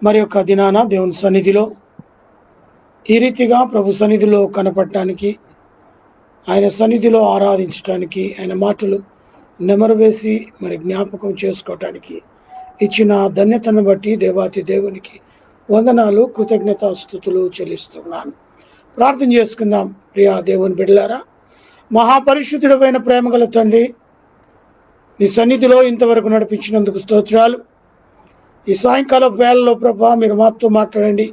మరి యొక్క దినాన దేవుని సన్నిధిలో ఈ రీతిగా ప్రభు సన్నిధిలో కనపడటానికి, ఆయన సన్నిధిలో ఆరాధించడానికి, ఆయన మాటలు నెమరువేసి మరి జ్ఞాపకం చేసుకోవటానికి ఇచ్చిన ధన్యతను బట్టి దేవాతి దేవునికి వందనాలు, కృతజ్ఞతాస్తుతులు చెల్లిస్తున్నాను. ప్రార్థన చేసుకుందాం. ప్రియా దేవుని బిడ్డలారా, మహాపరిశుద్ధుడైన ప్రేమగల తండ్రి, నీ సన్నిధిలో ఇంతవరకు నడిపించినందుకు స్తోత్రాలు. ఈ సాయంకాలం వేళలో ప్రభా మీరు మాతో మాట్లాడండి.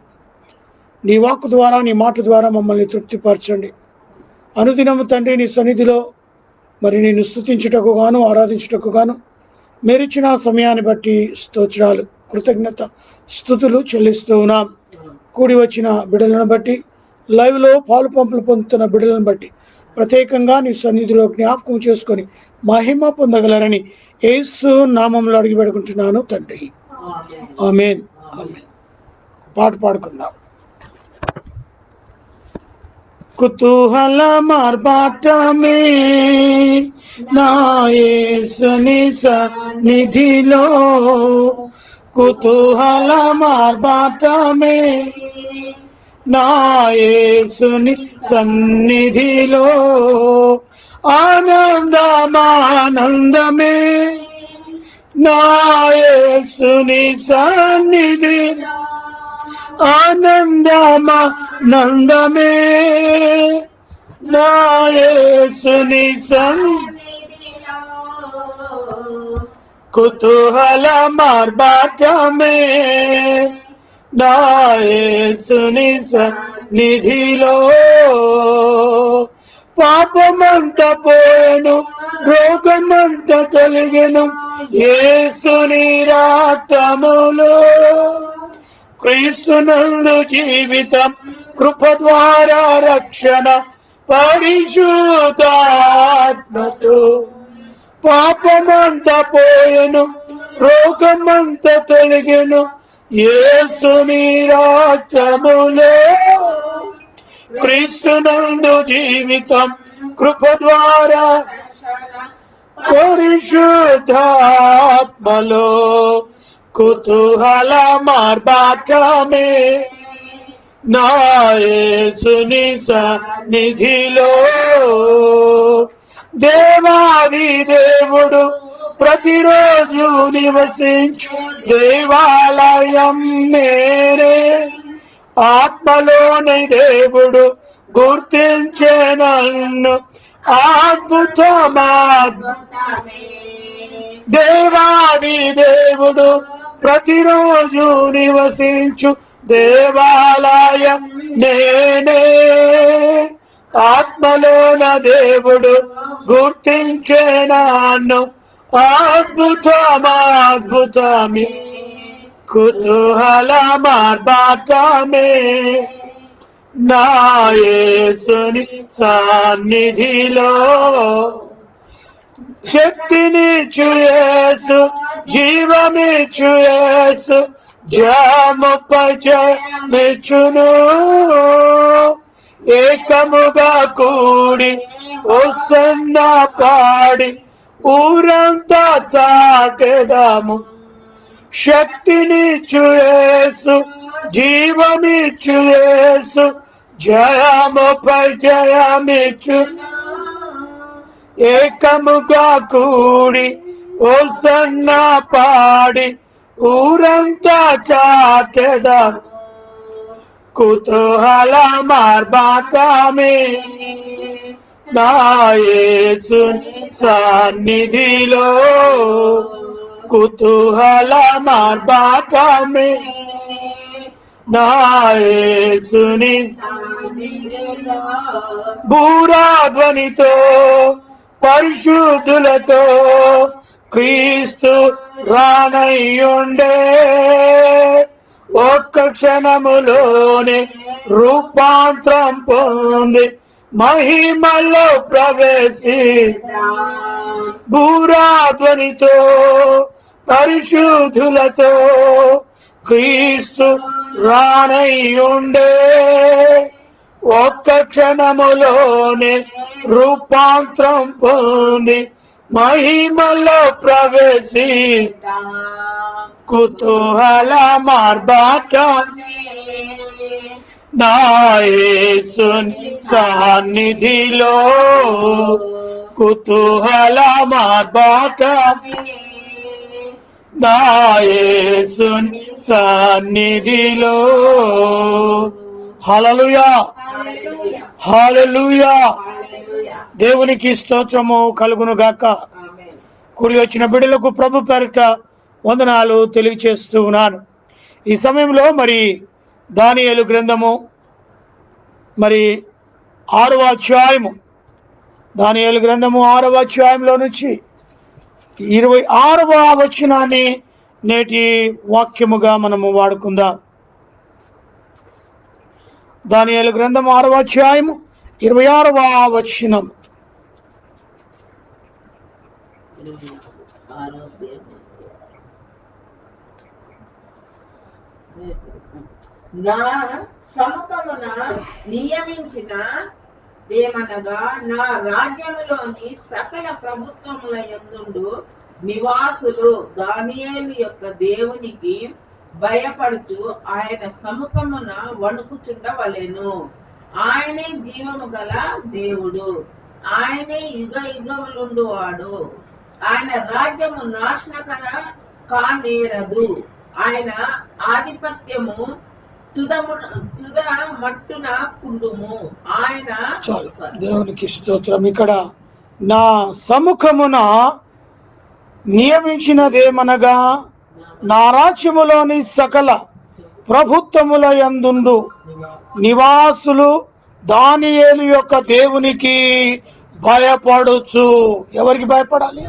నీ వాక్కు ద్వారా, నీ మాట ద్వారా మమ్మల్ని తృప్తిపరచండి. అనుదినము తండ్రి నీ సన్నిధిలో మరి నిన్ను స్తుతించుటకు గాను, ఆరాధించుటకు గాను మీరిచ్చిన సమయాన్ని బట్టి స్తోత్రాలు, కృతజ్ఞత స్తుతులు చెల్లిస్తూ ఉన్నాం. కూడి వచ్చిన బిడ్డలను బట్టి, లైవ్లో పాలు పంపులు పొందుతున్న బిడ్డలను బట్టి ప్రత్యేకంగా నీ సన్నిధిలో జ్ఞాపకం చేసుకొని మహిమ పొందగలరని యేసు నామంలో అడిగి పెడుకుంటున్నాను తండ్రి. ఆమేన్, ఆమేన్. పాట పాడుకుందాం. కుతూహల మార్బాటమే నా యేసుని సన్నిధిలో, కుతూహల మార్బాటమే నా యేసుని సన్నిధిలో, ఆనందమానందమే నా యేసుని సన్నిధిలో, ఆనందమానందమే నా యేసుని సన్నిధిలో, కుతూహల మార్బాటమే నా యేసుని సన్నిధిలో. పాపమంత పోయెను, రోగమంత తొలగెను యేసుని రక్తములో, క్రీస్తునందు జీవితం, కృప ద్వారా రక్షణ, పరిశుద్ధాత్మతో. పాపమంత పోయెను, రోగమంత తొలగెను యేసుని రక్తములో, క్రీస్తునందు జీవితం, కృప ద్వారా పరిశుద్ధాత్మలో, కుతూహల మార్బాటమే నా యేసుని సన్నిధిలో. దేవాది దేవుడు ప్రతిరోజు నివసించు దేవాలయం నేనే, ఆత్మలోని దేవుడు గుర్తించే నన్ను అద్భుతమాద్భుతమే. దేవాది దేవుడు ప్రతిరోజు నివసించు దేవాలయం నేనే, ఆత్మలోన దేవుడు గుర్తించే నన్ను అద్భుతమాద్భుతమే. కుతూహల మార్బాటమే నా యేసుని సన్నిధిలో, శక్తినిచ్చు యేసు, జీవమిచ్చు యేసు, జయముపై జయమిచ్చును. ఏకముగా కూడి హోసన్న పాడి ఊరంతా చాటెదాము. శక్తినిచ్చు యేసు, జీవమిచ్చు యేసు, జయముపై జయమిచ్చు. ఏకముగా కూడి హోసన్న పాడి ఊరంతా చాటెదాము. కుతూహల మార్బాటమే నా యేసుని సన్నిధిలో, కుతూహల మార్బాటమే నా యేసుని సన్నిధిలో. బూరాధ్వనితో పరిశుద్ధులతో క్రీస్తు రానయ్యుండే, ఒక్క క్షణములోనే రూపాంతరం పొంది మహిమలో ప్రవేశి. బూరాధ్వనితో పరిశుద్ధులతో క్రీస్తు రానయ్యుండే, ఒక్క క్షణములోనే రూపాంతరం పొంది మహిమలో ప్రవేశి. కుతూహల మార్బాటమే నా యేసుని సన్నిధిలో కుతూహల మార్బాటమే నా యేసుని సన్నిధిలో. హల్లెలూయా హల్లెలూయా. దేవునికి స్తోత్రము కలుగును గాక. కూడి వచ్చిన బిడ్డలకు ప్రభు పేరిట వందనాలు తెలియచేస్తూ ఉన్నాను. ఈ సమయంలో మరి దానియేలు గ్రంథము మరి 6వ అధ్యాయము, దానియేలు గ్రంథము 6వ అధ్యాయంలో నుంచి 26వ వచనాన్ని నేటి వాక్యముగా మనము వాడుకుందాం. దానియేలు గ్రంథము 6వ అధ్యాయము 26వ వచనం. నా సముఖమున నియమించిన దేమనగా నా రాజ్యములోని సకల ప్రభుత్వముల యందుండు నివాసులు దానియేలు యొక్క దేవునికి భయపడుచు ఆయన సముఖమున వణుకుచుండవలెను. ఆయనే జీవము గల దేవుడు, ఆయనే యుగ యుగములుండువాడు. ఆయన రాజ్యము నాశనకర కానేరదు. ఆయన ఆధిపత్యము తుద మట్టున కుండుము. ఆయన దేవునికి స్తోత్రం. ఇక్కడ నా సముఖమున నియమించినదేమనగా నా రాజ్యములోని సకల ప్రభుత్వముల యందుండు నివాసులు దానియేలు యొక్క దేవునికి భయపడుచు. ఎవరికి భయపడాలి?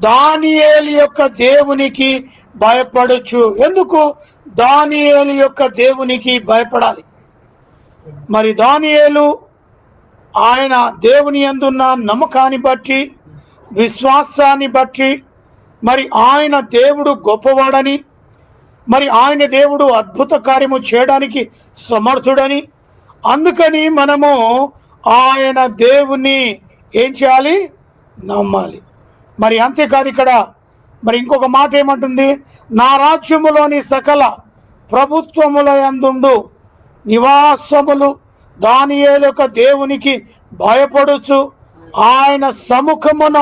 దానియేలు యొక్క దేవునికి భయపడచ్చు. ఎందుకు దానియేలు యొక్క దేవునికి భయపడాలి? మరి దానియేలు ఆయన దేవుని యందున్న నమ్మకాన్ని బట్టి, విశ్వాసాన్ని బట్టి, మరి ఆయన దేవుడు గొప్పవాడని, మరి ఆయన దేవుడు అద్భుత కార్యము చేయడానికి సమర్థుడని, అందుకని మనము ఆయన దేవుని ఏం చేయాలి? నమ్మాలి. మరి అంతేకాదు, ఇక్కడ మరి ఇంకొక మాట ఏమంటుంది? నా రాజ్యములోని సకల ప్రభుత్వముల యందుండు నివాసములు దానియేలు యొక్క దేవునికి భయపడుచు ఆయన సముఖమున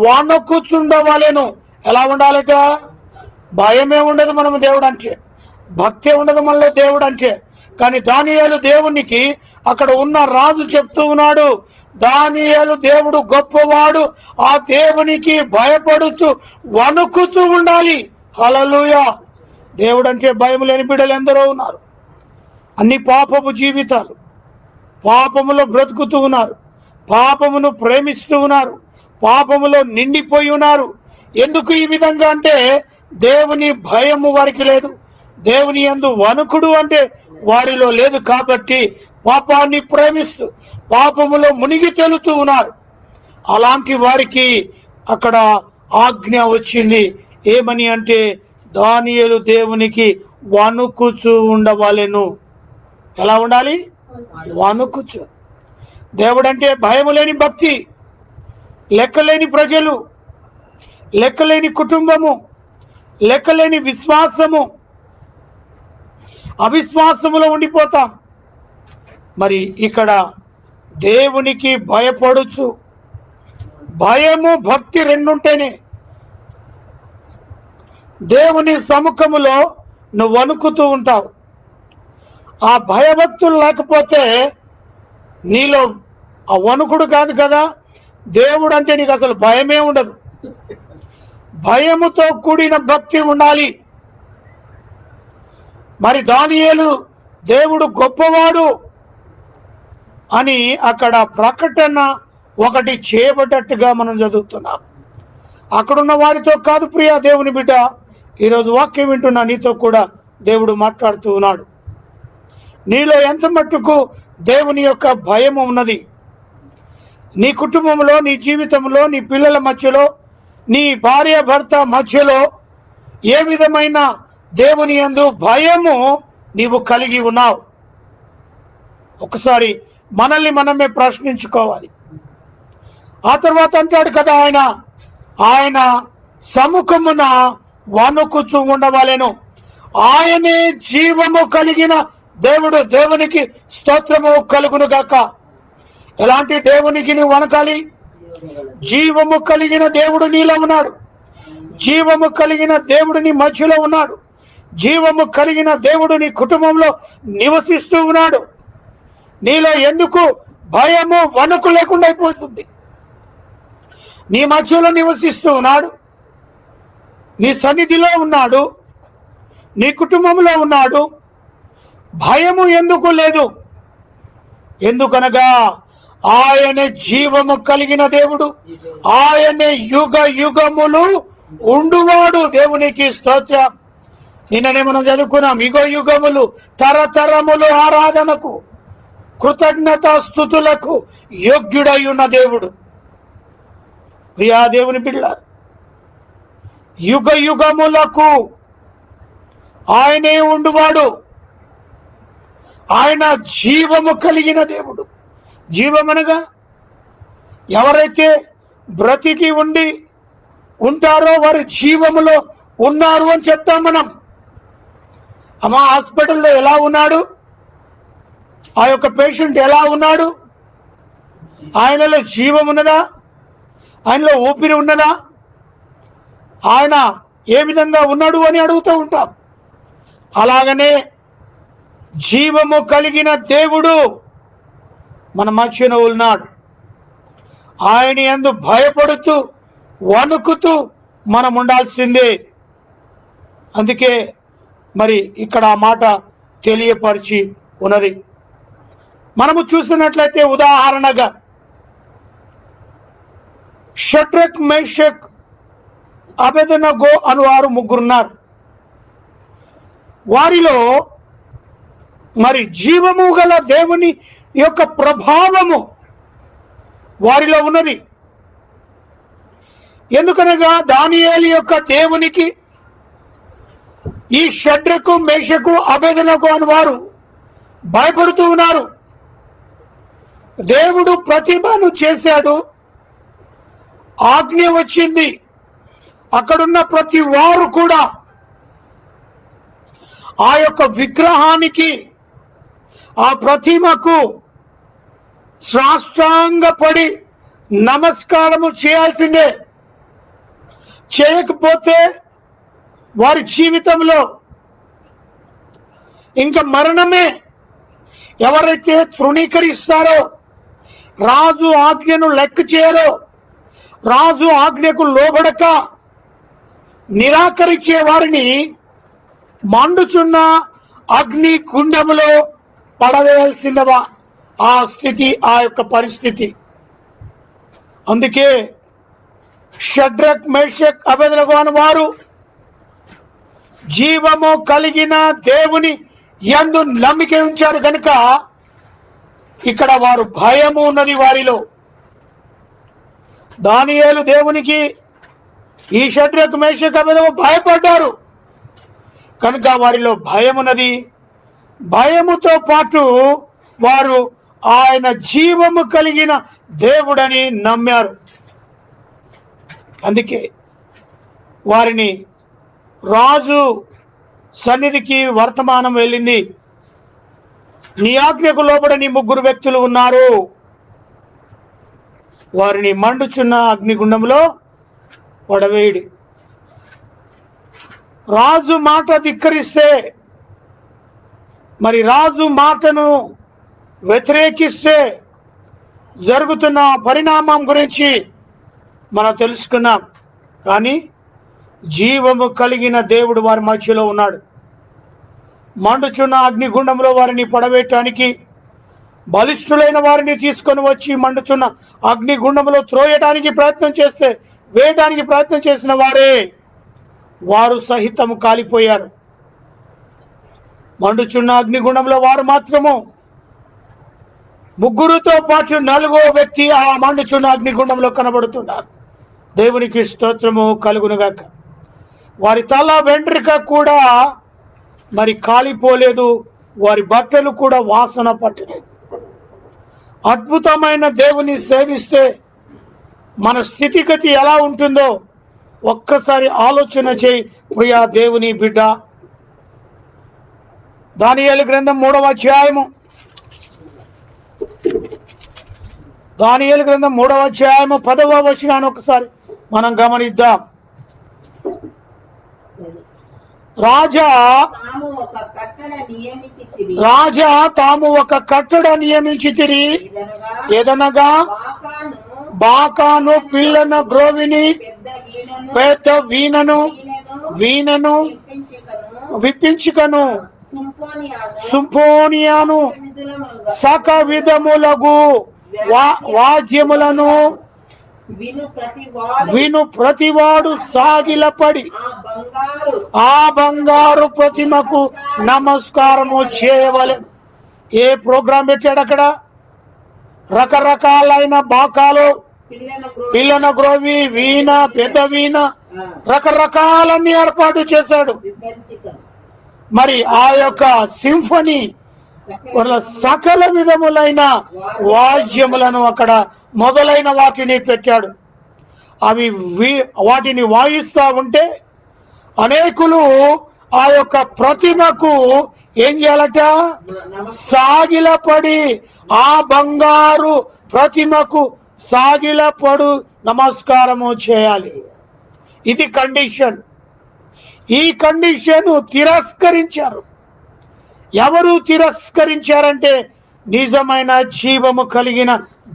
వణకుచుండవలెను. ఎలా ఉండాలట? భయమే ఉండదు మనము దేవుడు అంటే, భక్తి ఉండదు మనలో దేవుడు అంటే. కానీ దానియేలు దేవునికి అక్కడ ఉన్న రాజు చెప్తూ ఉన్నాడు, దానియేలు దేవుడు గొప్పవాడు, ఆ దేవునికి భయపడుచు వణుకుచూ ఉండాలి. హల్లెలూయా. దేవుడు అంటే భయం లేని బిడ్డలు ఎందరో ఉన్నారు. అన్ని పాపపు జీవితాలు, పాపములో బ్రతుకుతూ ఉన్నారు, పాపమును ప్రేమిస్తూ ఉన్నారు, పాపములో నిండిపోయి ఉన్నారు. ఎందుకు ఈ విధంగా అంటే దేవుని భయము వారికి లేదు, దేవుని యందు వణుకుడు అంటే వారిలో లేదు. కాబట్టి పాపాన్ని ప్రేమిస్తూ పాపములో మునిగి తేలుతూ ఉన్నారు. అలాంటి వారికి అక్కడ ఆజ్ఞ వచ్చింది. ఏమని అంటే దానియేలు దేవునికి వణుకుచూ ఉండవలెను. ఎలా ఉండాలి? వణుకుచు. దేవుడంటే భయము లేని భక్తి, లెక్కలేని ప్రజలు, లెక్కలేని కుటుంబము, లెక్కలేని విశ్వాసము. అవిశ్వాసములో ఉండిపోతాం. మరి ఇక్కడ దేవునికి భయపడుచు, భయము భక్తి రెండుంటేనే దేవుని సముఖములో నువ్వు వణుకుతూ ఉంటావు. ఆ భయభక్తులు లేకపోతే నీలో ఆ వణుకుడు కాదు కదా, దేవుడు అంటే నీకు అసలు భయమే ఉండదు. భయముతో కూడిన భక్తి ఉండాలి. మరి దానియేలు దేవుడు గొప్పవాడు అని అక్కడ ప్రకటన ఒకటి చేయబడ్డట్టుగా మనం చదువుతున్నాం. అక్కడున్న వారితో కాదు ప్రియ దేవుని బిడ్డ, ఈరోజు వాక్యం వింటున్నా నీతో కూడా దేవుడు మాట్లాడుతూ ఉన్నాడు. నీలో ఎంత మట్టుకు దేవుని యొక్క భయం ఉన్నది? నీ కుటుంబంలో, నీ జీవితంలో, నీ పిల్లల మధ్యలో, నీ భార్య భర్త మధ్యలో ఏ విధమైన దేవుని యందు భయము నీవు కలిగి ఉన్నావు? ఒకసారి మనల్ని మనమే ప్రశ్నించుకోవాలి. ఆ తర్వాత అంటాడు కదా, ఆయన సముఖమున వణుకుచూ ఉండవలెను. ఆయనే జీవము కలిగిన దేవుడు. దేవునికి స్తోత్రము కలుగును గాక. ఎలాంటి దేవునికి నువ్వు వణకాలి? జీవము కలిగిన దేవుడు నీలో ఉన్నాడు. జీవము కలిగిన దేవుడు నీ మధ్యలో ఉన్నాడు. జీవము కలిగిన దేవుడు నీ కుటుంబంలో నివసిస్తూ ఉన్నాడు. నీలో ఎందుకు భయము వణుకు లేకుండా అయిపోతుంది? నీ మధ్యలో నివసిస్తూ ఉన్నాడు. నీ సన్నిధిలో ఉన్నాడు. నీ కుటుంబంలో ఉన్నాడు. భయము ఎందుకు లేదు? ఎందుకనగా ఆయనే జీవము కలిగిన దేవుడు. ఆయనే యుగ యుగములు ఉండువాడు. దేవునికి స్తోత్రం. నిన్ననే మనం చదువుకున్నాం, యుగ యుగములు తరతరములు ఆరాధనకు కృతజ్ఞత స్తుతులకు యోగ్యుడై ఉన్న దేవుడు. ప్రియా దేవుని బిడ్డ, యుగ యుగములకు ఆయనే ఉండువాడు. ఆయన జీవము కలిగిన దేవుడు. జీవమనగా ఎవరైతే బ్రతికి ఉండి ఉంటారో వారు జీవములో ఉన్నారు అని చెప్తాం మనం. అమ్మా, హాస్పిటల్లో ఎలా ఉన్నాడు? ఆ యొక్క పేషెంట్ ఎలా ఉన్నాడు? ఆయనలో జీవం ఉన్నదా? ఆయనలో ఊపిరి ఉన్నదా? ఆయన ఏ విధంగా ఉన్నాడు అని అడుగుతూ ఉంటాం. అలాగనే జీవము కలిగిన దేవుడు మన మధ్యన ఉన్నాడు. ఆయన యందు భయపడుతూ వణుకుతూ మనం ఉండాల్సిందే. అందుకే మరి ఇక్కడ ఆ మాట తెలియపరిచి ఉన్నది. మనము చూసినట్లయితే ఉదాహరణగా షడ్రక్, మేషక్, అబేద్నెగో అను వారు ముగ్గురున్నారు. వారిలో మరి జీవము గల దేవుని యొక్క ప్రభావము వారిలో ఉన్నది. ఎందుకనగా దానియేలు యొక్క దేవునికి ఈ షడ్రకు, మేషకు, అబేద్నెగో అని వారు భయపడుతూ ఉన్నారు. దేవుడు ప్రతిభను చేశాడు. ఆజ్ఞ వచ్చింది. అక్కడున్న ప్రతి వారు కూడా ఆ యొక్క విగ్రహానికి, ఆ ప్రతిమకు సాష్టాంగపడి నమస్కారము చేయాల్సిందే. చేయకపోతే వారి జీవితంలో ఇంకా మరణమే. ఎవరైతే తృణీకరిస్తారో, రాజు ఆజ్ఞను లెక్క చేయరో, రాజు ఆజ్ఞకు లోబడక నిరాకరించే వారిని మండుచున్న అగ్ని కుండములో పడవేయాల్సిందవా ఆ స్థితి, ఆ యొక్క పరిస్థితి. అందుకే షడ్రక్, మేషక్, అబేద్నెగో అను వారు జీవము కలిగిన దేవుని యందు నమ్మిక ఉంచారు కనుక ఇక్కడ వారు భయము ఉన్నది వారిలో. దానియేలు దేవునికి, ఈ షడ్రక్, మేషక్, అబేద్నెగో భయపడ్డారు కనుక వారిలో భయమున్నది. భయముతో పాటు వారు ఆయన జీవము కలిగిన దేవుడని నమ్మారు. అందుకే వారిని రాజు సన్నిధికి వర్తమానం వెళ్ళింది. నీ ఆజ్ఞకు లోబడని ముగ్గురు వ్యక్తులు ఉన్నారు. వారిని మండుచున్న అగ్నిగుండంలో పడవేయుడి. రాజు మాట ధిక్కరిస్తే, మరి రాజు మాటను వ్యతిరేకిస్తే జరుగుతున్న పరిణామం గురించి మనం తెలుసుకున్నాం. కానీ జీవము కలిగిన దేవుడు వారి మధ్యలో ఉన్నాడు. మండుచున్న అగ్నిగుండంలో వారిని పడవేయటానికి, బలిష్ఠులైన వారిని తీసుకొని వచ్చి మండుచున్న అగ్నిగుండంలో త్రోయటానికి ప్రయత్నం చేస్తే, వేయటానికి ప్రయత్నం చేసిన వారు సహితము కాలిపోయారు. మండుచున్న అగ్నిగుండంలో వారు మాత్రము, ముగ్గురుతో పాటు నలుగో వ్యక్తి ఆ మండుచున్న అగ్నిగుండంలో కనబడుతున్నారు. దేవునికి స్తోత్రము కలుగునుగాక. వారి తల వెంట్రుక కూడా మరి కాలిపోలేదు. వారి బట్టలు కూడా వాసన పట్టలేదు. అద్భుతమైన దేవుని సేవిస్తే మన స్థితిగతి ఎలా ఉంటుందో ఒక్కసారి ఆలోచన చేయి ప్రియా దేవుని బిడ్డ. దానియేలు గ్రంథం 3వ అధ్యాయము, దానియేలు గ్రంథం 3వ అధ్యాయము 10వ వచనాన్ని ఒకసారి మనం గమనిద్దాం. రాజా తాము ఒక కట్టడ నియమించితిరి, ఏదనగా బాకాను పిల్లన గ్రోవిని పెద్ద వీణను విప్పించుకను సింఫోనియాను సక విధములగు వాద్యములను విను ప్రతివాడు సాగిలపడి ఆ బంగారు ప్రతిమకు నమస్కారము చేయవలెను. ఏ ప్రోగ్రాం పెట్టాడు అక్కడ? రకరకాలైన బాకాలు, పిల్లన గ్రోవి, వీణ, పెద్ద వీణ, రకరకాలన్నీ ఏర్పాటు చేశాడు. మరి ఆ యొక్క సింఫనీ సకల విధములైన వాద్యములను అక్కడ మొదలైన వాటిని పెట్టాడు. అవి వాటిని వాయిస్తా ఉంటే అనేకులు ఆ యొక్క ప్రతిమకు ఏం చేయాలట? సాగిలపడి ఆ బంగారు ప్రతిమకు సాగిలపడు నమస్కారము చేయాలి. ఇది కండిషన్. ఈ కండిషన్ తిరస్కరించారు. ఎవరు తిరస్కరించారంటే నిజమైన జీవము కలిగిన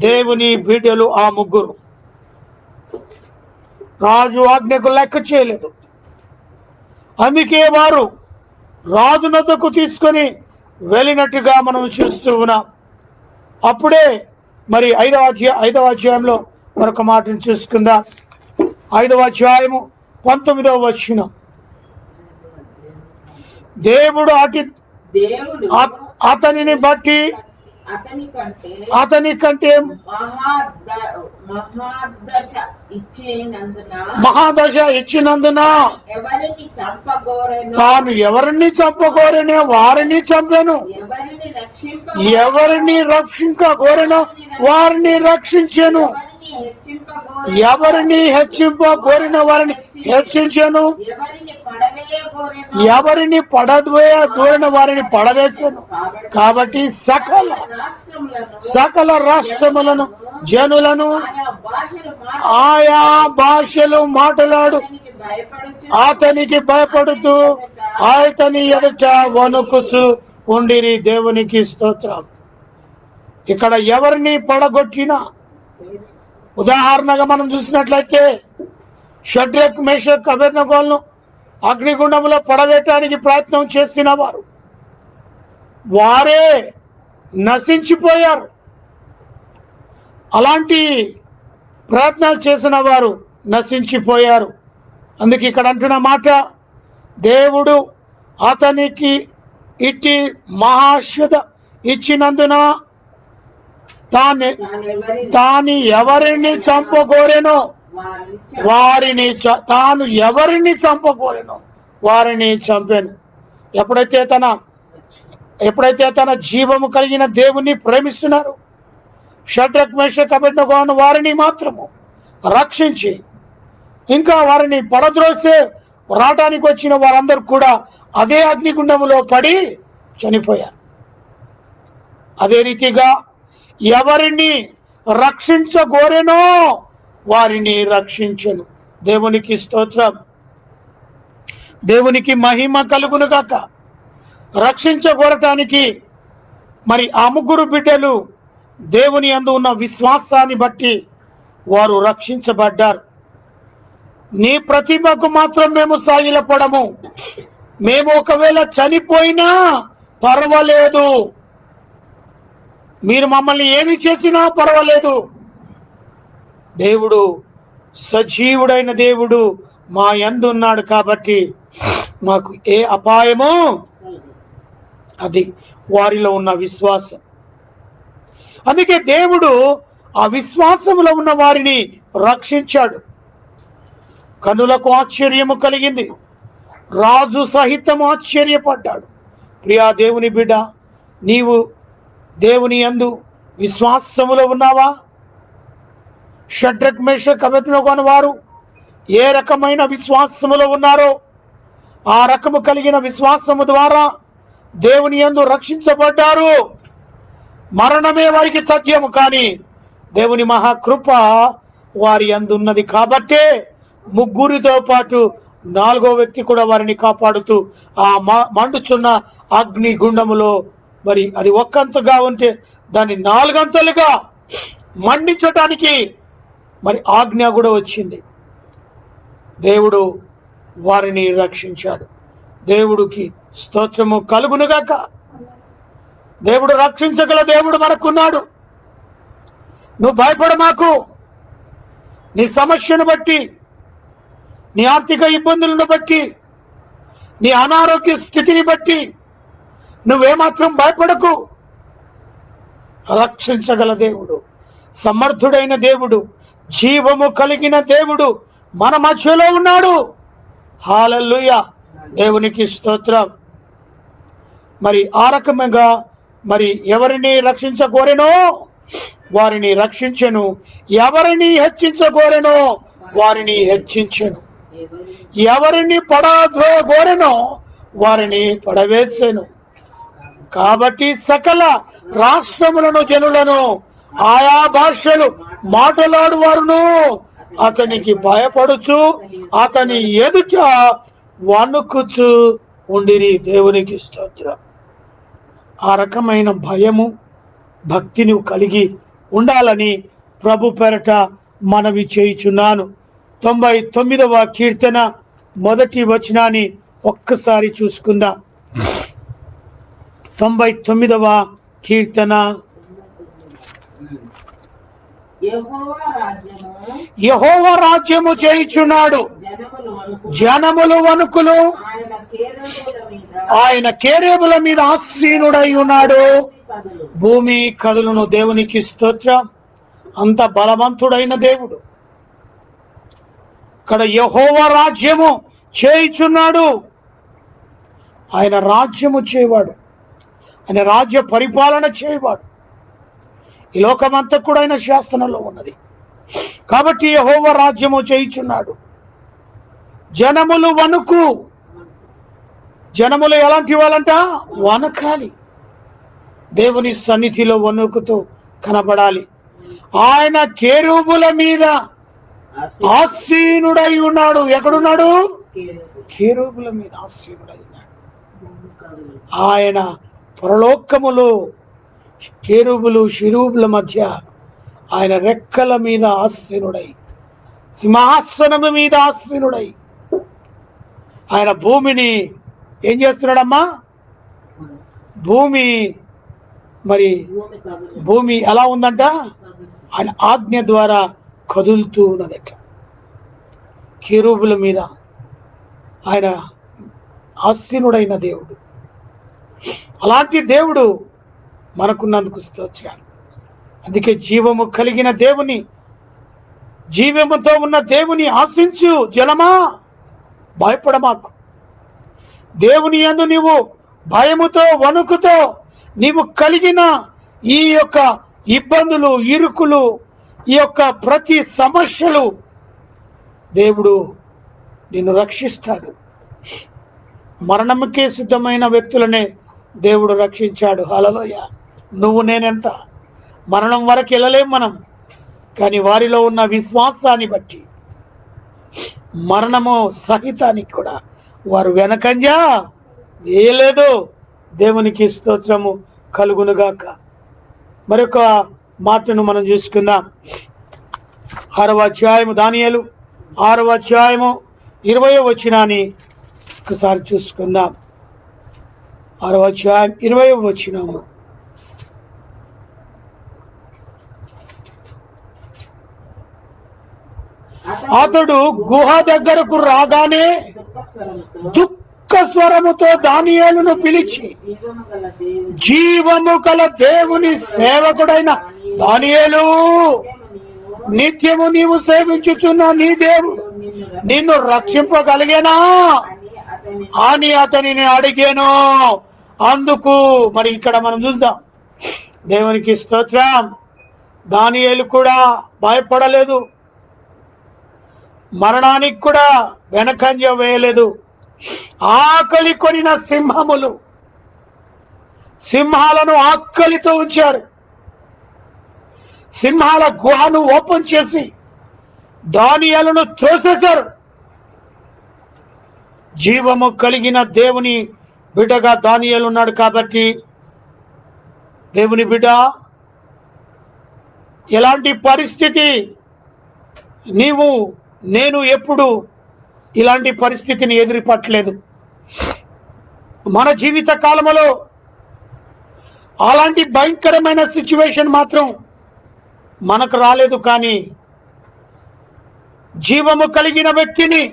దేవుని బిడ్డలు ఆ ముగ్గురు. రాజు ఆజ్ఞకు లెక్క చేయలేదు. అందుకే వారు రాజునద్దకు తీసుకొని వెళ్ళినట్టుగా మనం చూస్తూ ఉన్నాం. అప్పుడే మరి 5వ అధ్యాయంలో మరొక మాటను చూసుకుందాం. 5వ అధ్యాయము 19వ వచనం. దేవుడు అతనిని బట్టి అతని కంటే మహాదశ ఇచ్చినందున తాను ఎవరిని చంపగోరెనో వారిని చంపెను, ఎవరిని రక్షింపగోరెనో వారిని రక్షించెను, ఎవరిని హెచ్చింపగోరిన వారిని హెచ్చించెను, ఎవరిని పడవేయగోరిన వారిని పడవేశాను. కాబట్టి సకల రాష్ట్రములను, జనులను, ఆయా భాషలు మాట్లాడు అతనికి భయపడుతూ అతని ఎదుట వణుకుచు ఉండిరి. దేవునికి స్తోత్రం. ఇక్కడ ఎవరిని పడగొట్టినా, ఉదాహరణగా మనం చూసినట్లయితే షడ్రక్, మేషక్, అబేద్నెగోలను అగ్నిగుండంలో పడవేయటానికి ప్రయత్నం చేసిన వారే నశించిపోయారు. అలాంటి ప్రయత్నాలు చేసిన వారు నశించిపోయారు. అందుకే ఇక్కడ అంటున్న మాట, దేవుడు అతనికి ఇట్టి మహాశ్వత ఇచ్చినందున తాను ఎవరిని చంపగోరెనో తాను ఎవరిని చంపగోరెనో వారిని చంపాను. ఎప్పుడైతే తన జీవము కలిగిన దేవుణ్ణి ప్రేమిస్తున్నారు, షడ్రక్, మేషక్, అబేద్నెగోను వారిని మాత్రము రక్షించి ఇంకా వారిని పడద్రోసే రావటానికి వచ్చిన వారందరూ కూడా అదే అగ్నిగుండములో పడి చనిపోయారు. అదే రీతిగా ఎవరిని రక్షించగోరెనో వారిని రక్షించెను. దేవునికి స్తోత్రం. దేవునికి మహిమ కలుగును గాక. రక్షించగోరటానికి మరి ఆ ముగ్గురు బిడ్డలు దేవుని యందు ఉన్న విశ్వాసాన్ని బట్టి వారు రక్షించబడ్డారు. నీ ప్రతిభకు మాత్రం మేము సాగిలపడము, మేము ఒకవేళ చనిపోయినా పర్వాలేదు, మీరు మమ్మల్ని ఏమి చేసినా పర్వాలేదు, దేవుడు సజీవుడైన దేవుడు మా యందు ఉన్నాడు కాబట్టి మాకు ఏ అపాయమో. అది వారిలో ఉన్న విశ్వాసం. అందుకే దేవుడు ఆ విశ్వాసములో ఉన్న వారిని రక్షించాడు. కనులకు ఆశ్చర్యము కలిగింది, రాజు సహితం ఆశ్చర్యపడ్డాడు. ప్రియా దేవుని బిడ్డ, నీవు దేవుని యందు విశ్వాసములో ఉన్నావా? షడ్రక్, మేషక్, అబేద్నెగోను వారు ఏ రకమైన విశ్వాసములో ఉన్నారో ఆ రకము కలిగిన విశ్వాసము ద్వారా దేవుని యందు రక్షించబడ్డారు. మరణమే వారికి సత్యము, కానీ దేవుని మహాకృప వారి యందు ఉన్నది. కాబట్టే ముగ్గురితో పాటు నాలుగో వ్యక్తి కూడా వారిని కాపాడుతూ ఆ మండుచున్న అగ్ని గుండములో, మరి అది ఒక్కంతగా ఉంటే దాన్ని నాలుగంతలుగా మండించటానికి మరి ఆజ్ఞ కూడా వచ్చింది. దేవుడు వారిని రక్షించాడు. దేవుడికి స్తోత్రము కలుగునుగాక. దేవుడు రక్షించగల దేవుడు మనకున్నాడు. నువ్వు భయపడమాకు. నీ సమస్యను బట్టి, నీ ఆర్థిక ఇబ్బందులను బట్టి, నీ అనారోగ్య స్థితిని బట్టి నువ్వేమాత్రం భయపడకు. రక్షించగల దేవుడు, సమర్థుడైన దేవుడు, జీవము కలిగిన దేవుడు మన మధ్యలో ఉన్నాడు. హల్లెలూయా, దేవునికి స్తోత్రం. మరి ఆ రకముగా మరి ఎవరిని రక్షించకోరెనో వారిని రక్షించెను, ఎవరిని హెచ్చించకోరెనో వారిని హెచ్చించెను, ఎవరిని పడగోరెనో వారిని పడవేసెను. కాబట్టి సకల రాష్ట్రములను, జనులను, ఆయా భాషలు మాట్లాడు వారును అతనికి భయపడుచు అతని ఎదుట వణుకుచు ఉండిరి. దేవునికి స్తోత్రం. ఆ రకమైన భయము, భక్తిని కలిగి ఉండాలని ప్రభు పేరట మనవి చేయుచున్నాను. 99వ కీర్తన మొదటి వచనాన్ని ఒక్కసారి చూసుకుందాం. 99వ కీర్తన. యెహోవా రాజ్యము చేయుచున్నాడు, జనములు వణుకులు, ఆయన కేరేబుల మీద ఆసీనుడై ఉన్నాడు, భూమి కదులును. దేవునికి స్తోత్రం. అంత బలవంతుడైన దేవుడు. ఇక్కడ యెహోవా రాజ్యము చేయుచున్నాడు. ఆయన రాజ్యము చేయవాడు, ఆయన రాజ్య పరిపాలన చేయవాడు. ఈ లోకమంతా కూడా ఆయన శాసనంలో ఉన్నది. కాబట్టి యెహోవా రాజ్యము చేయుచున్నాడు. జనములు వణుకు. జనములు ఎలాంటి వాళ్ళంట? వణకాలి. దేవుని సన్నిధిలో వణుకుతూ కనబడాలి. ఆయన కేరూబుల మీద ఆసీనుడై ఉన్నాడు. ఎక్కడున్నాడు? కేరూబుల మీద ఆసీనుడై ఉన్నాడు. ఆయన పరలోకములో కేరూబులు షిరూబుల మధ్య ఆయన రెక్కల మీద ఆసీనుడై, సింహాసనము మీద ఆసీనుడై ఆయన భూమిని ఏం చేస్తున్నాడమ్మా? భూమి మరి భూమి ఎలా ఉందంట? ఆయన ఆజ్ఞ ద్వారా కదులుతూ ఉన్నదట. కేరూబుల మీద ఆయన ఆసీనుడైన దేవుడు. అలాంటి దేవుడు మనకున్నందుకు స్తోత్రాలు. అందుకే జీవము కలిగిన దేవుని, జీవముతో ఉన్న దేవుని ఆశించు జలమా, భయపడమాకు. దేవుని యందు నీవు భయముతో, వణుకుతో నీవు కలిగిన ఈ యొక్క ఇబ్బందులు, ఇరుకులు, ఈ యొక్క ప్రతి సమస్యలు దేవుడు నిన్ను రక్షిస్తాడు. మరణముకే సిద్ధమైన వ్యక్తులనే దేవుడు రక్షించాడు. హల్లెలూయా. నువ్వు నేనెంత మరణం వరకు వెళ్ళలేం మనం, కానీ వారిలో ఉన్న విశ్వాసాన్ని బట్టి మరణము సహితానికి కూడా వారు వెనకంజా వేయలేదు. దేవునికి స్తోత్రము కలుగునుగాక. మరొక మాటను మనం చూసుకుందాం. 6వ అధ్యాయము, దానియేలు 6వ అధ్యాయము 20వ వచనాన్ని ఒకసారి చూసుకుందాం. 6వ అధ్యాయం 20వ వచనము. అతడు గుహ దగ్గరకు రాగానే దుఃఖ స్వరముతో దానియేలును పిలిచి, జీవము గల దేవుని సేవకుడైన దానియేలు, నిత్యము నీవు సేవించుచున్న నీ దేవుడు నిన్ను రక్షింపగలిగేనా అని అతనిని అడిగాను. అందుకు మరి ఇక్కడ మనం చూద్దాం. దేవునికి స్తోత్రం. దానియేలు కూడా భయపడలేదు. మరణానికి కూడా వెనకంజ వేయలేదు. ఆకలి కొనిన సింహములు సింహాలను ఆకలితో ఉంచారు. సింహాల గుహను ఓపెన్ చేసి దానియేలును త్రోసేశారు. జీవము కలిగిన దేవుని బిడ్డగా దానియేలు ఉన్నాడు కాబట్టి, దేవుని బిడ్డ, ఎలాంటి పరిస్థితి నేను ఎప్పుడు ఇలాంటి పరిస్థితిని ఎదురుపట్టలేదు. మన జీవిత కాలంలో అలాంటి భయంకరమైన సిచ్యువేషన్ మాత్రం మనకు రాలేదు. కానీ జీవము కలిగిన వ్యక్తిని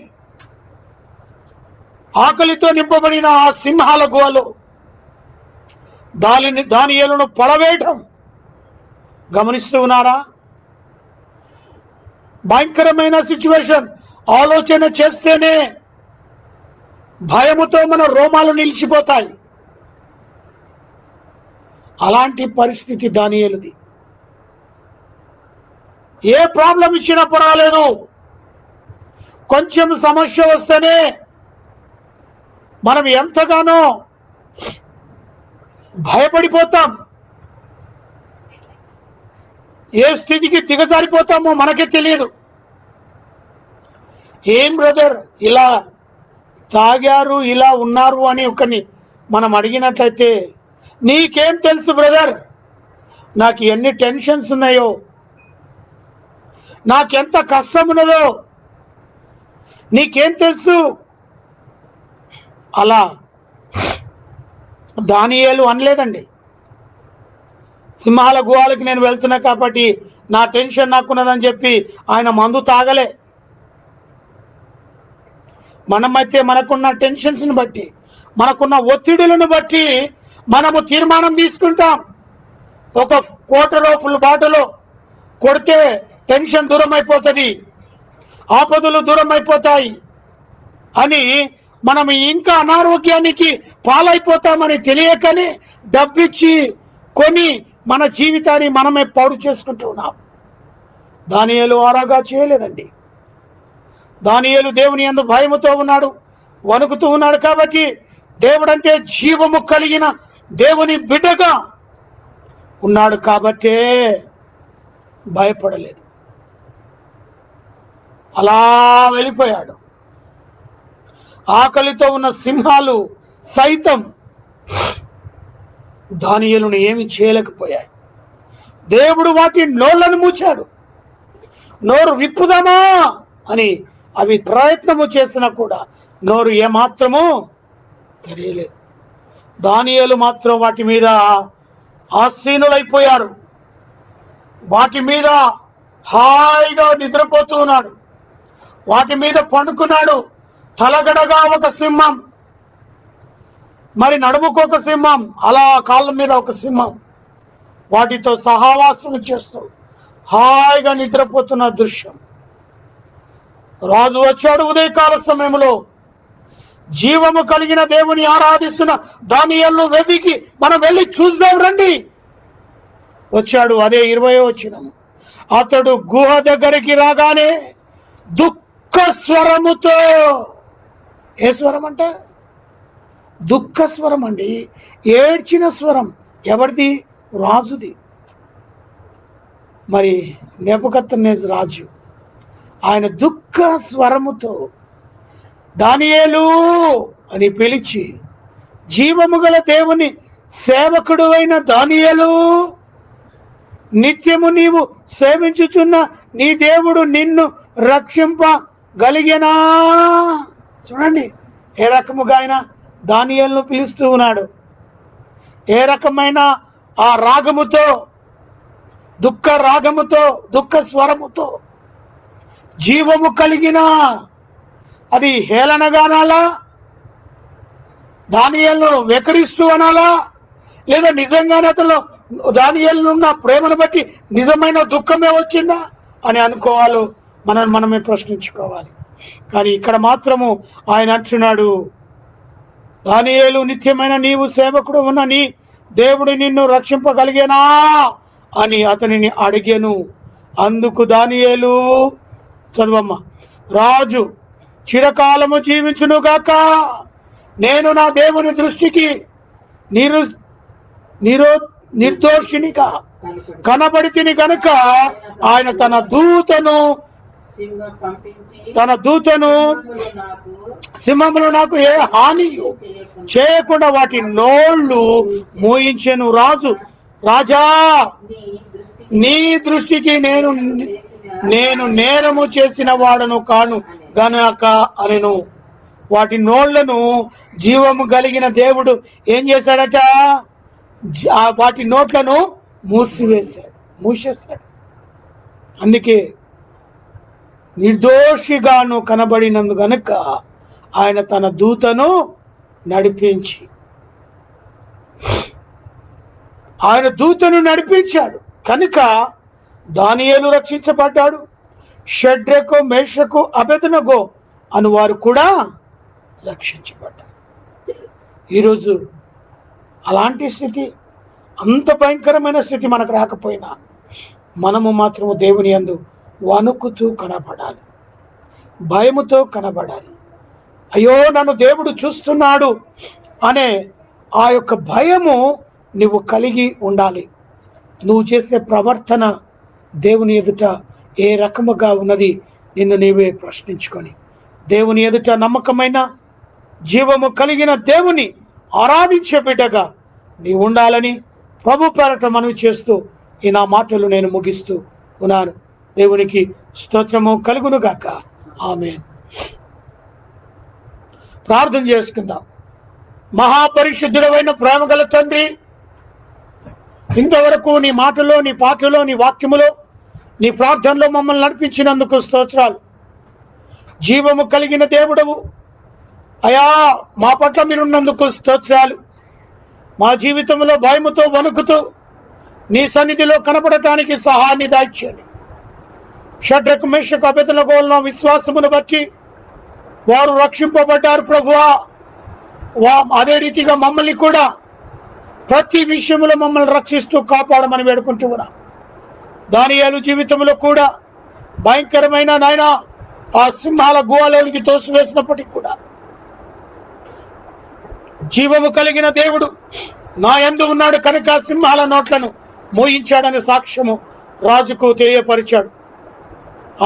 ఆకలితో నింపబడిన ఆ సింహాల గుహలో దానియేలును పడవేయటం గమనిస్తూ ఉన్నారా? భయంకరమైన సిచ్యువేషన్. ఆలోచన చేస్తేనే భయముతో మన రోమాలు నిలిచిపోతాయి. అలాంటి పరిస్థితి దానియేలుది. ఏ ప్రాబ్లం ఇచ్చినా పర్వాలేదు, కొంచెం సమస్య వస్తేనే మనం ఎంతగానో భయపడిపోతాం. ఏ స్థితికి దిగజారిపోతామో మనకే తెలియదు. ఏం బ్రదర్ ఇలా తాగారు, ఇలా ఉన్నారు అని ఒకరిని మనం అడిగినట్లయితే, నీకేం తెలుసు బ్రదర్, నాకు ఎన్ని టెన్షన్స్ ఉన్నాయో, నాకెంత కష్టం ఉన్నదో నీకేం తెలుసు? అలా దానియేలు అనలేదండి. సింహాల గుహాలకి నేను వెళ్తున్నా కాబట్టి నా టెన్షన్ నాకున్నదని చెప్పి ఆయన మందు తాగలే. మనమైతే మనకున్న టెన్షన్స్ని బట్టి, మనకున్న ఒత్తిడులను బట్టి మనము తీర్మానం తీసుకుంటాం. ఒక క్వార్టర్ ఫుల్ బాటలో కొడితే టెన్షన్ దూరం అయిపోతుంది, ఆపదలు దూరం అయిపోతాయి అని మనం ఇంకా అనారోగ్యానికి పాలైపోతామని తెలియకనే డబ్బిచ్చి కొని మన జీవితాన్ని మనమే పాడు చేసుకుంటున్నాం. దానియేలు ఆరాగా చేయలేదండి. దానియేలు దేవుని యందు భయముతో ఉన్నాడు, వణుకుతూ ఉన్నాడు. కాబట్టి దేవుడంటే జీవము కలిగిన దేవుని బిడ్డగా ఉన్నాడు కాబట్టే భయపడలేదు. అలా వెళ్ళిపోయాడు. ఆకలితో ఉన్న సింహాలు సైతం దానియేలును ఏమి చేయలేకపోయాయి. దేవుడు వాటి నోళ్లను మూచాడు. నోరు విప్పుదామా అని అవి ప్రయత్నము చేసినా కూడా నోరు ఏమాత్రము తెరియలేదు. దానియేలు మాత్రం వాటి మీద ఆసీనులైపోయారు. వాటి మీద హాయిగా నిద్రపోతూ ఉన్నాడు. వాటి మీద పండుకున్నాడు. తలగడగా ఒక సింహం, మరి నడుముకు ఒక సింహం, అలా కాళ్ళ మీద ఒక సింహం, వాటితో సహవాసం చేస్తూ హాయిగా నిద్రపోతున్న దృశ్యం. రాజు వచ్చాడు ఉదయకాల సమయంలో. జీవము కలిగిన దేవుని ఆరాధిస్తున్న దానియేలును వెతికి మనం వెళ్ళి చూద్దాం రండి వచ్చాడు. అదే 20వ వచనం. అతడు గుహ దగ్గరికి రాగానే దుఃఖ స్వరముతో, ఏ స్వరం అంటే దుఃఖ స్వరం అండి, ఏడ్చిన స్వరం. ఎవరిది? రాజుది. మరి నెబుకద్నెజరు రాజు, ఆయన దుఃఖ స్వరముతో దానియేలు అని పిలిచి, జీవము గల దేవుని సేవకుడు అయిన దానియేలు, నిత్యము నీవు సేవించుచున్న నీ దేవుడు నిన్ను రక్షింపగలిగేనా? చూడండి ఏ రకముగా ఆయన దానియేలును పిలుస్తూ ఉన్నాడు. ఏ రకమైన ఆ రాగముతో, దుఃఖ రాగముతో, దుఃఖ స్వరముతో, జీవము కలిగిన, అది హేళనగా అనాలా, దానియేలును వెకరిస్తూ అనాలా, లేదా నిజంగానే అతను దానియేలునున్న ప్రేమను బట్టి నిజమైన దుఃఖమే వచ్చిందా అని అనుకోవాలి. మనమే ప్రశ్నించుకోవాలి. కానీ ఇక్కడ మాత్రము ఆయన అంటున్నాడు, దానియేలు, నిత్యమైన నీవు సేవకుడు ఉన్న నీ దేవుడు నిన్ను రక్షింపగలిగేనా అని అతనిని అడిగెను. అందుకు దానియేలు, చదవమ్మా, రాజు చిరకాలము జీవించునుగాక. నేను నా దేవుని దృష్టికి నిర్దోషినిగా కనబడితిని గనుక ఆయన తన దూతను సింహములు నాకు ఏ హాని చేయకుండా వాటి నోళ్ళు మూయించెను. రాజా నీ దృష్టికి నేను నేరము చేసిన వాడను కాను గనక అనెను. వాటి నోళ్లను జీవము కలిగిన దేవుడు ఏం చేశాడట? వాటి నోట్లను మూసేశాడు. అందుకే నిర్దోషిగాను కనబడినందు గనుక ఆయన తన దూతను నడిపించాడు కనుక దానియేలు రక్షించబడ్డాడు. షడ్రకు, మేషకు, అబేద్నెగో అను వారు కూడా రక్షించబడ్డారు. ఈరోజు అలాంటి స్థితి, అంత భయంకరమైన స్థితి మనకు రాకపోయినా మనము మాత్రము దేవుని యందు వణుకుతూ కనబడాలి, భయముతో కనబడాలి. అయ్యో నన్ను దేవుడు చూస్తున్నాడు అనే ఆ యొక్క భయము నువ్వు కలిగి ఉండాలి. నువ్వు చేసే ప్రవర్తన దేవుని ఎదుట ఏ రకముగా ఉన్నది నిన్ను నీవే ప్రశ్నించుకొని దేవుని ఎదుట నమ్మకమైన జీవము కలిగిన దేవుని ఆరాధించే బిడ్డగా నీవు ఉండాలని ప్రభు పేరట మనవి చేస్తూ ఈ నా మాటలు నేను ముగిస్తూ ఉన్నాను. దేవునికి స్తోత్రము కలుగును గాక. ఆమేన్. ప్రార్థన చేసుకుందాం. మహాపరిశుద్ధుడైన ప్రేమగల తండ్రి, ఇంతవరకు నీ మాటలో, నీ పాటలో, నీ వాక్యములో, నీ ప్రార్థనలో మమ్మల్ని నడిపించినందుకు స్తోత్రాలు. జీవము కలిగిన దేవుడవు అయా, మా పట్ల మీరున్నందుకు స్తోత్రాలు. మా జీవితంలో భయముతో వణుకుతూ నీ సన్నిధిలో కనపడటానికి సహాయాన్ని దాయిచ్చండి. షడ్రకు, మేషకు, అబేద్నెగోల విశ్వాసమును బట్టి వారు రక్షింపబడ్డారు ప్రభువా. అదే రీతిగా మమ్మల్ని కూడా ప్రతి విషయంలో మమ్మల్ని రక్షిస్తూ కాపాడమని వేడుకుంటూ ఉన్నాం. దానియేలు జీవితంలో కూడా భయంకరమైన నాయన ఆ సింహాల గుహలోనికి తోసివేసినప్పటికీ కూడా జీవము కలిగిన దేవుడు నా యందు ఉన్నాడు కనుక సింహాల నోట్లను మోయించాడనే సాక్ష్యము రాజుకు తెలియపరిచాడు.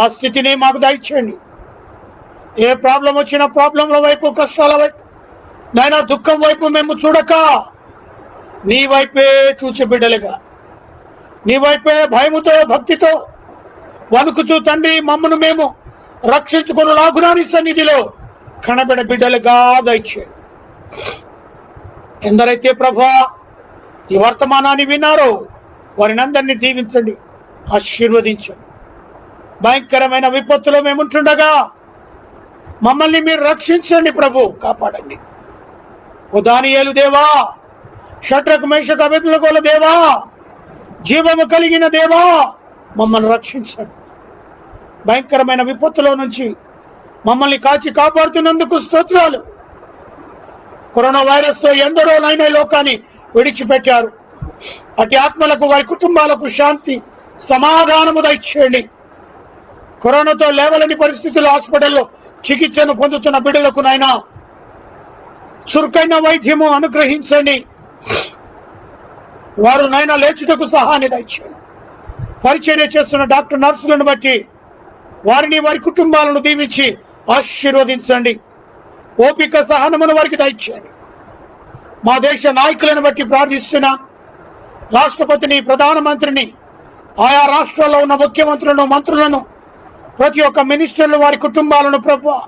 ఆ స్థితిని మాకు దయచేయండి. ఏ ప్రాబ్లం వచ్చినా ప్రాబ్లంల వైపు, కష్టాల వైపు, నాయన దుఃఖం వైపు మేము చూడక నీ వైపే చూచే బిడ్డలుగా, నీ వైపే భయముతో, భక్తితో వణుకుచూ తండ్రి మమ్మను మేము రక్షించుకుని లాగునాని సన్నిధిలో కనబడే బిడ్డలుగా దయచేయండి. ఎందరైతే ప్రభువా ఈ వర్తమానాన్ని విన్నారో వారిని అందరినీ దీవించండి, ఆశీర్వదించండి. భయంకరమైన విపత్తులో మేముంటుండగా మమ్మల్ని మీరు రక్షించండి ప్రభు, కాపాడండి. ఓ దానియేలు దేవా, షడ్రకు, మేషకు, అబేద్నెగోల దేవా, జీవము కలిగిన దేవా, మమ్మల్ని రక్షించండి. భయంకరమైన విపత్తులో నుంచి మమ్మల్ని కాచి కాపాడుతున్నందుకు స్తోత్రాలు. కరోనా వైరస్ తో ఎందరో నైనా లోకాన్ని విడిచిపెట్టారు. అటు ఆత్మలకు, వారి కుటుంబాలకు శాంతి, సమాధానము దయచేయండి. కరోనాతో లేవలేని పరిస్థితుల్లో హాస్పిటల్లో చికిత్సను పొందుతున్న బిడ్డలకు నాయనా చురుకైన వైద్యము అనుగ్రహించండి. వారు నైనా లేచుటకు సహాయాన్ని దయచేయండి. పరిచర్య చేస్తున్న డాక్టర్, నర్సులను బట్టి వారిని, వారి కుటుంబాలను దీవించి ఆశీర్వదించండి. ఓపిక, సహనమును వారికి దయచేయండి. మా దేశ నాయకులను బట్టి ప్రార్థిస్తున్నాం. రాష్ట్రపతిని, ప్రధానమంత్రిని, ఆయా రాష్ట్రాల్లో ఉన్న ముఖ్యమంత్రులను, మంత్రులను, ప్రతి ఒక్క మినిస్టర్లు, వారి కుటుంబాలను ప్రభువా,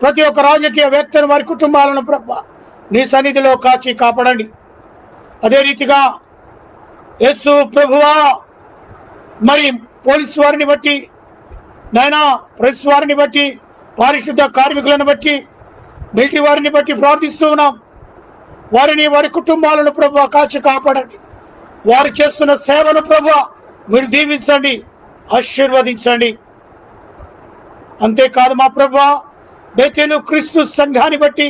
ప్రతి ఒక్క రాజకీయ వ్యక్తులు, వారి కుటుంబాలను ప్రభువా నీ సన్నిధిలో కాచి కాపాడండి. అదే రీతిగా యేసు ప్రభువా మరి పోలీసు వారిని బట్టి నైనా, ప్రెస్ వారిని బట్టి, పారిశుద్ధ కార్మికులను బట్టి, మిలిటరీ వారిని బట్టి ప్రార్థిస్తూ ఉన్నాం. వారిని, వారి కుటుంబాలను ప్రభువా కాచి కాపాడండి. వారు చేస్తున్న సేవను ప్రభువా మీరు దీవించండి, ఆశీర్వదించండి. అంతేకాదు మా ప్రభువా, బేతేలు క్రీస్తు సంఘాన్ని బట్టి,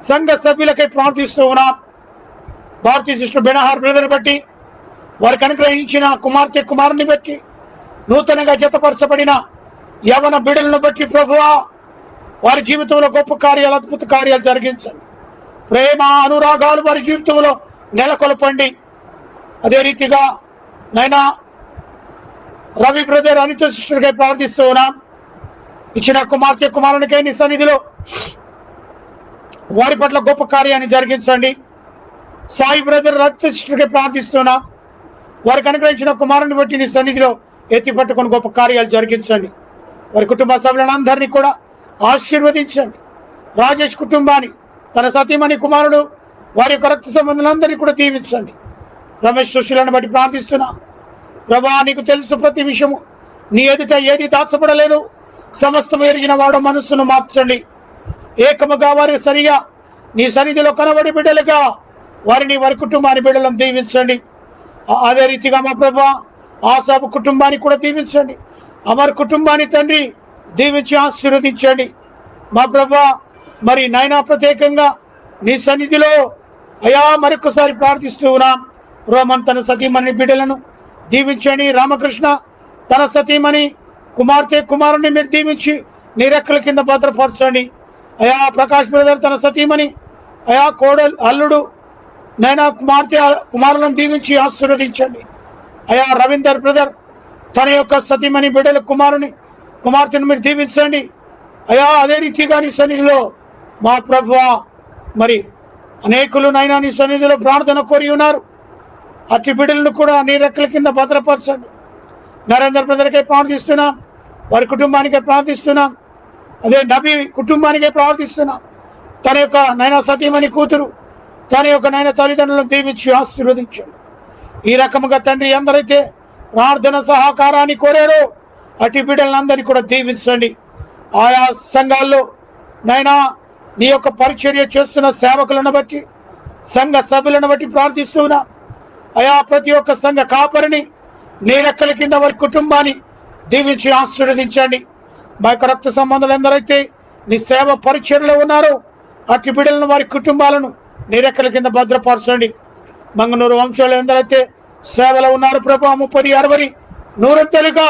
సంఘ సభ్యులకై ప్రార్థిస్తూ ఉన్నాం. భారతీయ సిస్టర్ బెనహార్ బ్రదర్ బట్టి, వారికి అనుగ్రహించిన కుమార్తె, కుమారుని బట్టి, నూతనంగా జతపరచబడిన యవన బిడ్డలను బట్టి ప్రభువా వారి జీవితంలో గొప్ప కార్యాలు, అద్భుత కార్యాలు జరిగించండి. ప్రేమ అనురాగాలు వారి జీవితంలో నెలకొల్పండి. అదే రీతిగా నైనా రవి బ్రదర్, అనిత సిస్టర్కై ప్రార్థిస్తూ ఉన్నాం. ఇచ్చిన కుమార్తె కుమారునికై నీ సన్నిధిలో వారి పట్ల గొప్ప కార్యాన్ని జరిగించండి. సాయి బ్రదర్, అనిత సిస్టర్కై ప్రార్థిస్తున్నాం. వారికి అనుగ్రహించిన కుమారుని బట్టి నీ సన్నిధిలో ఎత్తి పట్టుకొని గొప్ప కార్యాలు జరిగించండి. వారి కుటుంబ సభ్యులందరినీ కూడా ఆశీర్వదించండి. రాజేష్ కుటుంబాన్ని, తన సతీమణి, కుమారుడు, వారి యొక్క రక్త సంబంధులందరినీ కూడా దీవించండి. రమేష్ సుశీలను బట్టి ప్రార్థిస్తున్నా. ప్రభా, నీకు తెలుసు ప్రతి విషయము. నీ ఎదుట ఏది దాచబడలేదు. సమస్తం ఎరిగిన వాడు మనస్సును మార్చండి. ఏకముగా వారి సరిగా నీ సన్నిధిలో కనబడి బిడ్డలుగా వారిని, వారి కుటుంబాన్ని, బిడ్డలను దీవించండి. అదే రీతిగా మా ప్రభా ఆసాబు కుటుంబాన్ని కూడా దీవించండి. అమర్ కుటుంబాన్ని తండ్రి దీవించి ఆశీర్వదించండి. మా ప్రభా మరి నైనా ప్రత్యేకంగా నీ సన్నిధిలో అయా మరొకసారి ప్రార్థిస్తూ ఉన్నాం. రోమన్ తన సతీమణి బిడ్డలను దీవించండి. రామకృష్ణ తన సతీమణి, కుమార్తె, కుమారుని మీరు దీవించి నీ రెక్కల కింద భద్రపరచండి. అయా ప్రకాష్ బ్రదర్ తన సతీమణి, అయా కోడలు, అల్లుడు, నైనా కుమార్తె, కుమారులను దీవించి ఆశీర్వదించండి. అయా రవీందర్ బ్రదర్ తన యొక్క సతీమణి, బిడ్డల, కుమార్తెను మీరు దీవించండి. అయా అదే రీతిగా నీ సన్నిధిలో మా ప్రభువా మరి అనేకులు నైనా నీ సన్నిధిలో ప్రార్థన కోరి ఉన్నారు. అట్టి బిడ్డలను కూడా నీ రెక్కల కింద భద్రపరచండి. నరేంద్ర బ్రదర్కై ప్రార్థిస్తున్నాం. వారి కుటుంబానికే ప్రార్థిస్తున్నాం. అదే నబీ కుటుంబానికే ప్రార్థిస్తున్నాం. తన యొక్క నైనా సతీమణి కూతురు, తన యొక్క నైనా తల్లిదండ్రులను దీవించి ఆశీర్వదించండి. ఈ రకముగా తండ్రి ఎందరైతే ప్రార్థన సహకారాన్ని కోరారో అట్టి బిడ్డలందరినీ కూడా దీవించండి. ఆయా సంఘాల్లో నైనా నీ యొక్క పరిచర్య చేస్తున్న సేవకులను బట్టి, సంఘ సభ్యులను బట్టి ప్రార్థిస్తున్నా. అయా ప్రతి ఒక్క సంఘ కాపరిని నీ రెక్కల కింద వారి కుటుంబాన్ని దీవించి ఆశీర్వదించండి. మా యొక్క రక్త సంబంధాలు ఎందరైతే నీ సేవ పరిచర్యలో ఉన్నారో అట్టి బిడ్డలను, వారి కుటుంబాలను నీ రెక్కల కింద భద్రపరచండి. మంగనూరు వంశాలు ఎందరైతే సేవలో ఉన్నారు ప్రభా 30, 60, 100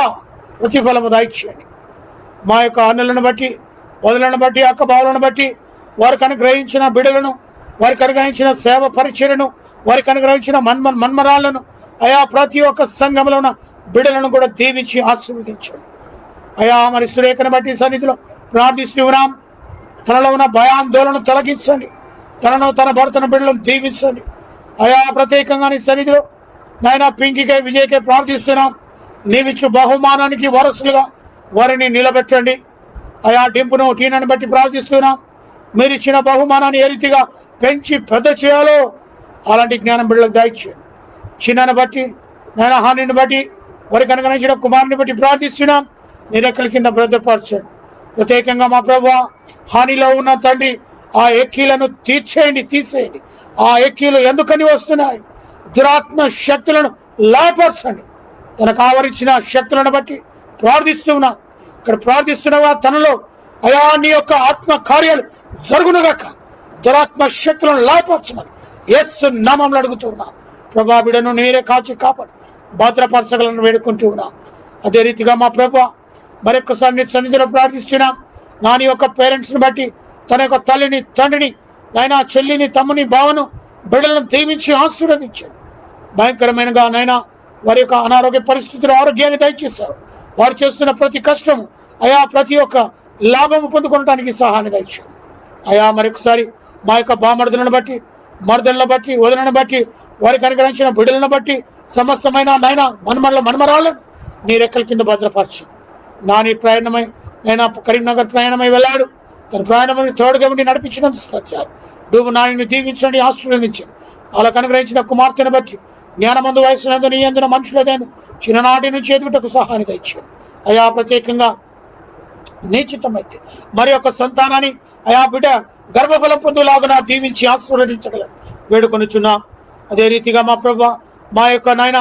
ప్రతిఫలము దాయిచేయండి. మా యొక్క అన్నులను బట్టి, వదులను బట్టి, అక్క బావులను బట్టి వారికి అనుగ్రహించిన బిడ్డలను, వారికి అనుగ్రహించిన సేవ పరిచర్యను, వారికి అనుగ్రహించిన మన్మరాలను, అయా ప్రతి ఒక్క సంఘంలో ఉన్న బిడ్డలను కూడా దీవించి ఆశీర్వదించండి. అయా మరి సురేఖను బట్టి సన్నిధిలో ప్రార్థిస్తూ ఉన్నాం. తనలో ఉన్న భయాందోళన తొలగించండి. తనను, తన భర్తను, బిడ్డలను దీవించండి. అయా ప్రత్యేకంగా నీ సన్నిధిలో నాయన పింకికై, విజయ్కై ప్రార్థిస్తున్నాం. నీవిచ్చు బహుమానానికి వారసులుగా వారిని నిలబెట్టండి. అయా డింపును, టీనను బట్టి ప్రార్థిస్తున్నాం. మీరు ఇచ్చిన బహుమానాన్ని ఏ రీతిగా పెంచి పెద్ద చేయాలో అలాంటి జ్ఞానం బిడ్డలకు దయచేయండి. చిన్నను బట్టి, నాయన హానిని బట్టి, వారికి అనుగ్రహించిన కుమారుని బట్టి ప్రార్థిస్తున్నాం. నీ రెక్కల కింద భద్రపరచండి. ప్రత్యేకంగా మా ప్రభువా హానిలో ఉన్న తండ్రి ఆ ఎక్కీలను తీసేయండి. ఆ ఎక్కీలు ఎందుకని వస్తున్నాయి? దురాత్మ శక్తులను లయపరచండి. తనకు ఆవరించిన శక్తులను బట్టి ప్రార్థిస్తున్నా. ఇక్కడ ప్రార్థిస్తున్నవా తనలో అయా నీ యొక్క ఆత్మ కార్యాలు జరుగునుగాక. దురాత్మ శక్తులను లయపరచమని యేసు నామములో అడుగుతున్నా. ప్రభా బిడ్డను నీరే కాచి కాపాడు భద్రపరచగలను వేడుకుంటూ ఉన్నా. అదే రీతిగా మా ప్రభా మరొకసారి నీ సన్నిధిలో ప్రార్థిస్తున్నాం. నాని యొక్క పేరెంట్స్ని బట్టి, తన యొక్క తల్లిని, తండ్రిని, నాయనా చెల్లిని, తమ్ముని, బావను, బిడ్డలను దీవించి ఆశీర్వదించాడు. భయంకరమైనగా నైనా వారి యొక్క అనారోగ్య పరిస్థితులు ఆరోగ్యాన్ని దయచేశారు. వారు చేస్తున్న ప్రతి కష్టము అయా ప్రతి ఒక్క లాభము పొందుకోవడానికి సహాయాన్ని దయచేయండి. అయా మరొకసారి మా యొక్క బామర్దులను బట్టి, మర్దలను బట్టి, వదలను బట్టి, వారికి అనుగ్రహించిన బిడ్డలను బట్టి సమస్తమైన నైనా మన్మరాలను నీ రెక్కల కింద భద్రపరచు. నాని ప్రయాణమై నైనా కరీంనగర్ ప్రయాణమై వెళ్ళాడు. తన ప్రయాణమై తోడుగా ఉండి నడిపించినందుకు వచ్చారు. నువ్వు నాని దీవించండి, ఆశీర్వదించండి. వాళ్ళకు అనుగ్రహించిన కుమార్తెను బట్టి జ్ఞానమందు, వయసునందు, నీ అందున మనుషులదైన చిన్ననాటి నుంచి ఎదుగుటకు సహాయం దయచేయండి. అయా ప్రత్యేకంగా నిశ్చితమైతే మరి యొక్క సంతానాన్ని అయా బిడ్డ గర్భఫలం పొందులాగా దీవించి ఆశీర్వదించగల వేడుకొనుచున్నా. అదే రీతిగా మా ప్రభా మా యొక్క నాయన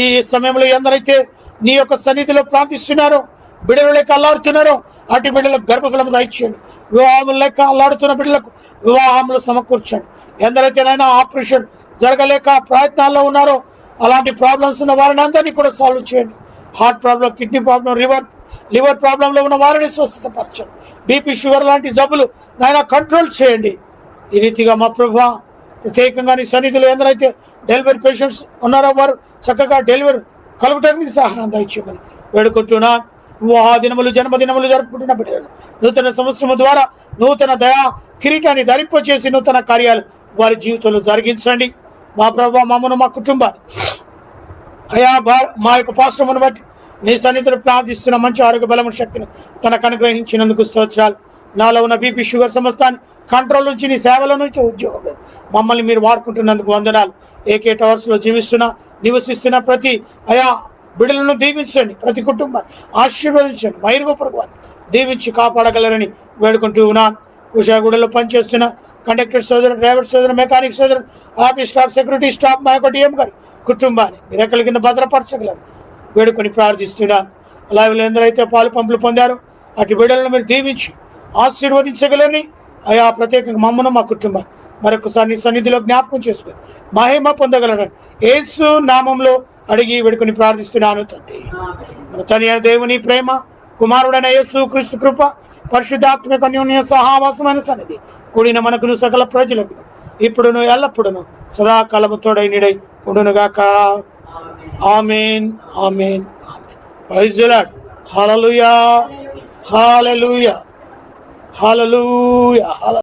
ఈ సమయంలో ఎందరైతే నీ యొక్క సన్నిధిలో ప్రార్థిస్తున్నారో, బిడ్డలు లేక అల్లాడుతున్నారో అటు బిడ్డలకు గర్భఫలం దయచేయండి. వివాహములు లేక అల్లాడుతున్న బిడ్డలకు వివాహములు సమకూర్చండి. ఎందరైతే నైనా ఆపరేషన్ జరగలేక ప్రయత్నాల్లో ఉన్నారో అలాంటి ప్రాబ్లమ్స్ ఉన్న వారిని అందరినీ కూడా సాల్వ్ చేయండి. Heart problem, kidney problem, liver ప్రాబ్లంలో ఉన్న వారిని స్వస్థతపరచండి. బీపీ, షుగర్ లాంటి జబ్బులు నాయన కంట్రోల్ చేయండి. ఈ రీతిగా మా ప్రభువా, ప్రత్యేకంగా నీ సన్నిధిలో ఎందరైతే డెలివరీ పేషెంట్స్ ఉన్నారో వారు చక్కగా డెలివరీ కలుగుటానికి సహాయం దయచేయమని వేడుకుంటున్నా. వివాహ దినములు, జన్మదినములు జరుపుకుంటున్న బిడ్డలను నూతన సంవత్సరము ద్వారా నూతన దయా కిరీటాన్ని ధరింపచేసి నూతన కార్యాలు వారి జీవితంలో జరిగించండి. మా ప్రభువా, మమ్మను, మా కుటుంబాన్ని అయా మా యొక్క పాశ్రమును బట్టి నీ సన్నిధిలో ప్రార్థిస్తున్న మంచి ఆరోగ్య బలము శక్తిని తనకు అనుగ్రహించినందుకు స్తోత్రాలు. నాలో ఉన్న బీపీ, షుగర్ సమస్తాన్ని కంట్రోల్ నుంచి, నీ సేవల నుంచి, ఉద్యోగంలో మమ్మల్ని మీరు వాడుకుంటున్నందుకు వందనాలు. ఏకే టవర్స్లో జీవిస్తున్న, నివసిస్తున్న ప్రతి అయా బిడ్డలను దీవించండి. ప్రతి కుటుంబాన్ని ఆశీర్వదించండి. మైరుగొప్పకు వారిని దీవించి కాపాడగలరని వేడుకుంటూ ఉన్నాను. ఉషాగూడలో పనిచేస్తున్న కండక్టర్ సోదరు, డ్రైవర్ సోదరు, మెకానిక్ సోదరు, ఆఫీస్ స్టాఫ్, సెక్యూరిటీ స్టాఫ్, మా యొక్క డిఎం గారి కుటుంబాన్ని మీరు ఎక్కడి కింద భద్రపరచగలరు వేడుకొని ప్రార్థిస్తున్నాను. అలాగే ఎందరైతే పాలు పంపులు పొందారో అటు బిడ్డలను మీరు దీవించి ఆశీర్వదించగలరని అయా ప్రత్యేకంగా మమ్మను, మా కుటుంబాన్ని మరొకసారి నీ సన్నిధిలో జ్ఞాపకం చేసుకుని మహిమ పొందగలరని యేసు నామంలో అడిగి వేడుకొని ప్రార్థిస్తున్నాను తండ్రి. మన తండ్రి అయిన దేవుని ప్రేమ, కుమారుడైన యేసు క్రీస్తు కృప, పరిశుద్ధాత్మక అన్యోన్య సహవాసమైన సన్నిధి కూడిన మనకును సకల ప్రజలకు ఇప్పుడును ఎల్లప్పుడును సదాకాలము తోడై నీడై ఉండునుగాక. ఆమేన్, ఆమేన్, ఆమేన్. Praise the Lord. హల్లెలూయా, హల్లెలూయా, హల్లెలూయా.